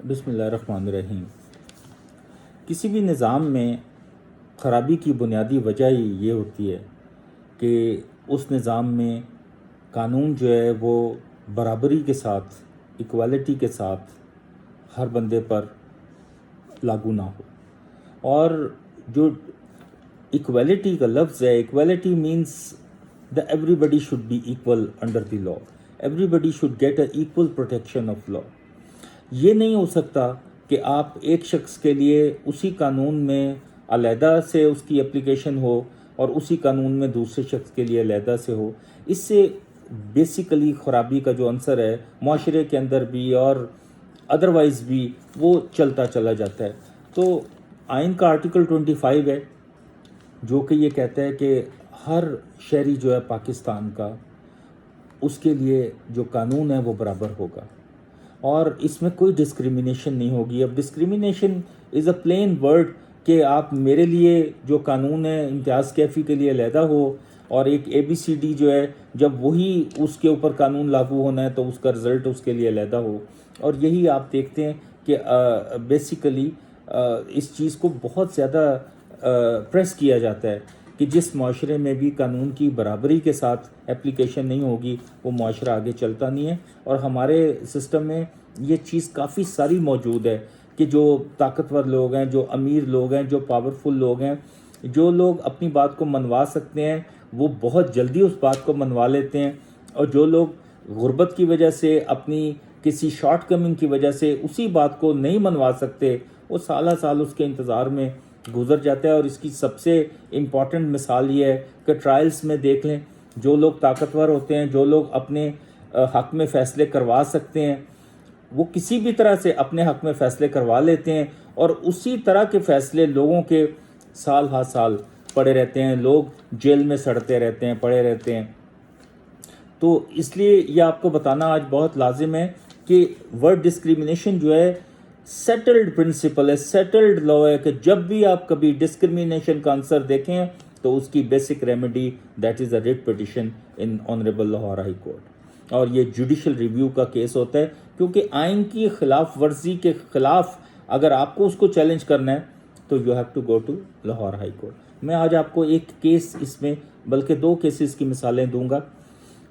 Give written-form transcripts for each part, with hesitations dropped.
بسم اللہ الرحمن الرحیم۔ کسی بھی نظام میں خرابی کی بنیادی وجہ ہی یہ ہوتی ہے کہ اس نظام میں قانون جو ہے وہ برابری کے ساتھ، ایکوالٹی کے ساتھ ہر بندے پر لاگو نہ ہو۔ اور جو ایکوالٹی کا لفظ ہے، equality means that everybody should be equal under the law. Everybody should get an equal protection of law. یہ نہیں ہو سکتا کہ آپ ایک شخص کے لیے اسی قانون میں علیحدہ سے اس کی اپلیکیشن ہو اور اسی قانون میں دوسرے شخص کے لیے علیحدہ سے ہو۔ اس سے بیسیکلی خرابی کا جو عنصر ہے معاشرے کے اندر بھی اور ادروائز بھی وہ چلتا چلا جاتا ہے۔ تو آئین کا آرٹیکل 25 ہے جو کہ یہ کہتا ہے کہ ہر شہری جو ہے پاکستان کا، اس کے لیے جو قانون ہے وہ برابر ہوگا اور اس میں کوئی ڈسکریمنیشن نہیں ہوگی۔ اب discrimination is a plain word کہ آپ میرے لیے جو قانون ہے امتیاز کیفی کے لیے علیحدہ ہو اور ایک ABCD جو ہے جب وہی اس کے اوپر قانون لاگو ہونا ہے تو اس کا رزلٹ اس کے لیے علیحدہ ہو۔ اور یہی آپ دیکھتے ہیں کہ بیسیکلی اس چیز کو بہت زیادہ پریس کیا جاتا ہے کہ جس معاشرے میں بھی قانون کی برابری کے ساتھ اپلیکیشن نہیں ہوگی وہ معاشرہ آگے چلتا نہیں ہے۔ اور ہمارے سسٹم میں یہ چیز کافی ساری موجود ہے کہ جو طاقتور لوگ ہیں، جو امیر لوگ ہیں، جو پاورفل لوگ ہیں، جو لوگ اپنی بات کو منوا سکتے ہیں وہ بہت جلدی اس بات کو منوا لیتے ہیں، اور جو لوگ غربت کی وجہ سے، اپنی کسی شارٹ کمنگ کی وجہ سے اسی بات کو نہیں منوا سکتے، وہ سالہ سال اس کے انتظار میں گزر جاتا ہے۔ اور اس کی سب سے امپورٹنٹ مثال یہ ہے کہ ٹرائلز میں دیکھ لیں، جو لوگ طاقتور ہوتے ہیں، جو لوگ اپنے حق میں فیصلے کروا سکتے ہیں، وہ کسی بھی طرح سے اپنے حق میں فیصلے کروا لیتے ہیں اور اسی طرح کے فیصلے لوگوں کے سال ہا سال پڑے رہتے ہیں، لوگ جیل میں سڑتے رہتے ہیں، پڑے رہتے ہیں۔ تو اس لیے یہ آپ کو بتانا آج بہت لازم ہے کہ ورڈ ڈسکریمنیشن جو ہے سیٹلڈ پرنسپل ہے، سیٹلڈ لا ہے کہ جب بھی آپ کبھی ڈسکریمنیشن کا عنصر دیکھیں تو اس کی basic remedy that is a writ petition in honourable Lahore high court. اور یہ جوڈیشل ریویو کا کیس ہوتا ہے کیونکہ آئین کی خلاف ورزی کے خلاف اگر آپ کو اس کو چیلنج کرنا ہے تو you have to go to Lahore high court. میں آج آپ کو ایک کیس، اس میں بلکہ دو کیسز کی مثالیں دوں گا۔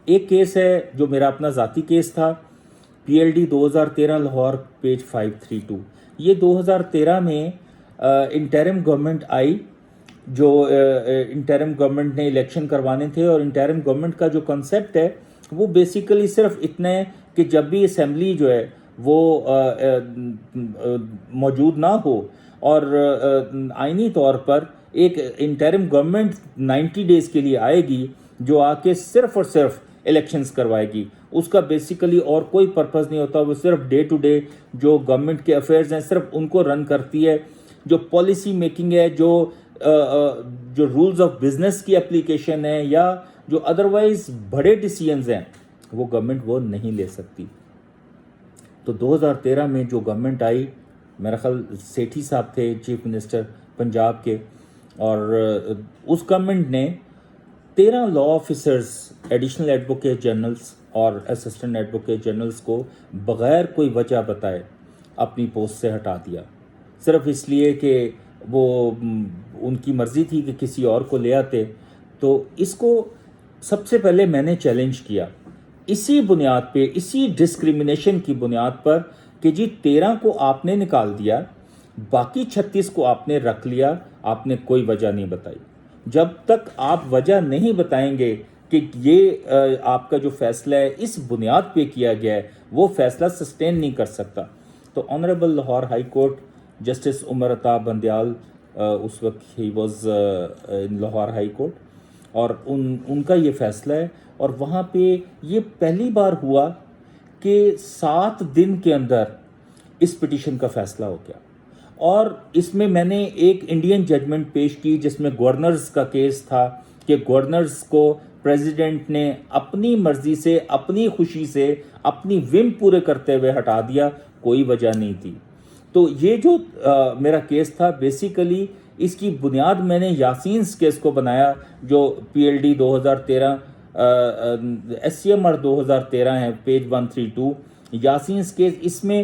ایک کیس ہے جو میرا اپنا ذاتی کیس تھا، PLD 2013 لاہور پیج 532۔ یہ 2013 میں انٹرم گورنمنٹ آئی، جو انٹرم گورنمنٹ نے الیکشن کروانے تھے، اور انٹرم گورنمنٹ کا جو کنسیپٹ ہے وہ بیسیکلی صرف اتنا ہے کہ جب بھی اسمبلی جو ہے وہ موجود نہ ہو اور آئینی طور پر ایک انٹرم گورنمنٹ 90 ڈیز کے لیے آئے گی جو آ کے صرف اور صرف الیکشنز کروائے گی، اس کا بیسیکلی اور کوئی پرپز نہیں ہوتا، وہ صرف ڈے ٹو ڈے جو گورنمنٹ کے افیئرز ہیں صرف ان کو رن کرتی ہے، جو پالیسی میکنگ ہے، جو رولز آف بزنس کی اپلیکیشن ہے یا جو ادروائز بڑے ڈیسیژنز ہیں وہ گورنمنٹ وہ نہیں لے سکتی۔ تو 2013 میں جو گورنمنٹ آئی، میرا خیال سیٹھی صاحب تھے چیف منسٹر پنجاب کے، اور اس گورنمنٹ نے 13 لا آفیسرز، ایڈیشنل ایڈوکیٹ جنرلز اور اسسٹنٹ ایڈوکیٹ جنرلز کو بغیر کوئی وجہ بتائے اپنی پوسٹ سے ہٹا دیا، صرف اس لیے کہ وہ ان کی مرضی تھی کہ کسی اور کو لے آتے۔ تو اس کو سب سے پہلے میں نے چیلنج کیا اسی بنیاد پہ، اسی ڈسکریمنیشن کی بنیاد پر کہ جی 13 کو آپ نے نکال دیا، باقی 36 کو آپ نے رکھ لیا، آپ نے کوئی وجہ نہیں بتائی۔ جب تک آپ وجہ نہیں بتائیں گے کہ یہ آپ کا جو فیصلہ ہے اس بنیاد پہ کیا گیا ہے، وہ فیصلہ سسٹین نہیں کر سکتا۔ تو honourable Lahore high court, justice Umar Ata Bandial, اس وقت he was in Lahore high court, اور ان کا یہ فیصلہ ہے، اور وہاں پہ یہ پہلی بار ہوا کہ 7 دن کے اندر اس پٹیشن کا فیصلہ ہو گیا۔ اور اس میں نے ایک انڈین ججمنٹ پیش کی جس میں گورنرز کا کیس تھا کہ گورنرز کو پریزیڈنٹ نے اپنی مرضی سے، اپنی خوشی سے، اپنی وم پورے کرتے ہوئے ہٹا دیا، کوئی وجہ نہیں تھی۔ تو یہ جو میرا کیس تھا بیسیکلی اس کی بنیاد میں نے یاسینز کیس کو بنایا جو PLD 2013 SCMR 2013 ہے، پیج 132 یاسینز کیس۔ اس میں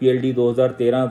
PLD 2013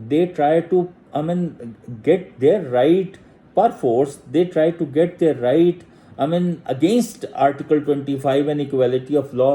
they try to get their right per force, they try to get their right against article 25 and equality of law।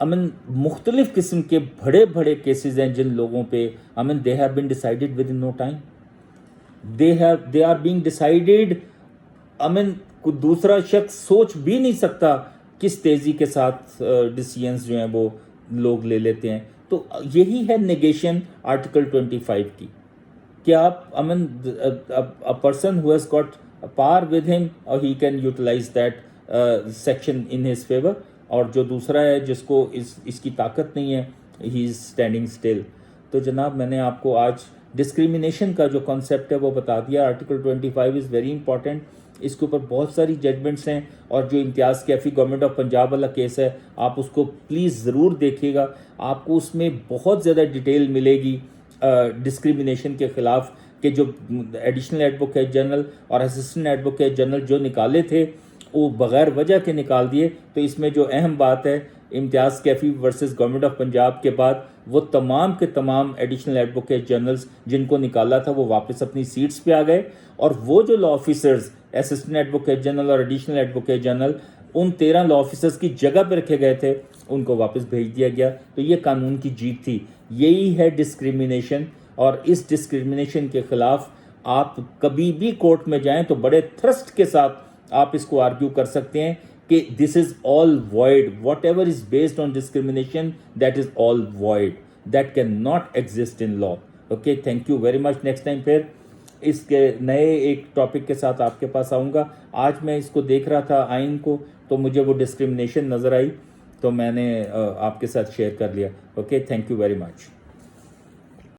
مختلف قسم کے بڑے بڑے کیسز ہیں جن لوگوں پہ they have been decided within no time. they are being decided. کوئی دوسرا شخص سوچ بھی نہیں سکتا کس تیزی کے ساتھ ڈیسیژنز جو ہیں وہ لوگ لے لیتے ہیں. تو یہی ہے نیگیشن آرٹیکل 25 کی کہ آپ a person who has got a power with him or he can utilize that section in his favor, اور جو دوسرا ہے جس کو اس کی طاقت نہیں ہے he is standing still. تو جناب میں نے آپ کو آج ڈسکریمنیشن کا جو کانسیپٹ ہے وہ بتا دیا. Article 25 is very important. اس کے اوپر بہت ساری ججمنٹس ہیں، اور جو امتیاز کیفی گورنمنٹ آف پنجاب والا کیس ہے آپ اس کو پلیز ضرور دیکھیے گا. آپ کو اس میں بہت زیادہ ڈیٹیل ملے گی ڈسکریمنیشن کے خلاف، کہ جو ایڈیشنل ایڈوکیٹ جنرل اور اسسٹنٹ ایڈوکیٹ جنرل جو نکالے تھے وہ بغیر وجہ کے نکال دیے. تو اس میں جو اہم بات ہے امتیاز کیفی ورسز گورنمنٹ آف پنجاب کے بعد وہ تمام کے تمام ایڈیشنل ایڈوکیٹ جنرلز جن کو نکالا تھا وہ واپس اپنی سیٹس پہ آ گئے، اور وہ جو لا آفیسرز اسسٹنٹ ایڈوکیٹ جنرل اور ایڈیشنل ایڈوکیٹ جنرل ان 13 لا آفیسرز کی جگہ پہ رکھے گئے تھے ان کو واپس بھیج دیا گیا. تو یہ قانون کی جیت تھی. یہی ہے ڈسکریمنیشن، اور اس ڈسکریمنیشن کے خلاف آپ کبھی بھی کورٹ میں جائیں تو بڑے تھرسٹ کے ساتھ آپ اس کو آرگیو کر سکتے ہیں کہ this is all void. Whatever is based on discrimination that is all void, that cannot exist in law. Okay, thank you very much. Next time پھر اس کے نئے ایک ٹاپک کے ساتھ آپ کے پاس آؤں گا. آج میں اس کو دیکھ رہا تھا آئین کو، تو مجھے وہ ڈسکریمنیشن نظر آئی تو میں نے آپ کے ساتھ شیئر کر لیا. Okay, thank you very much.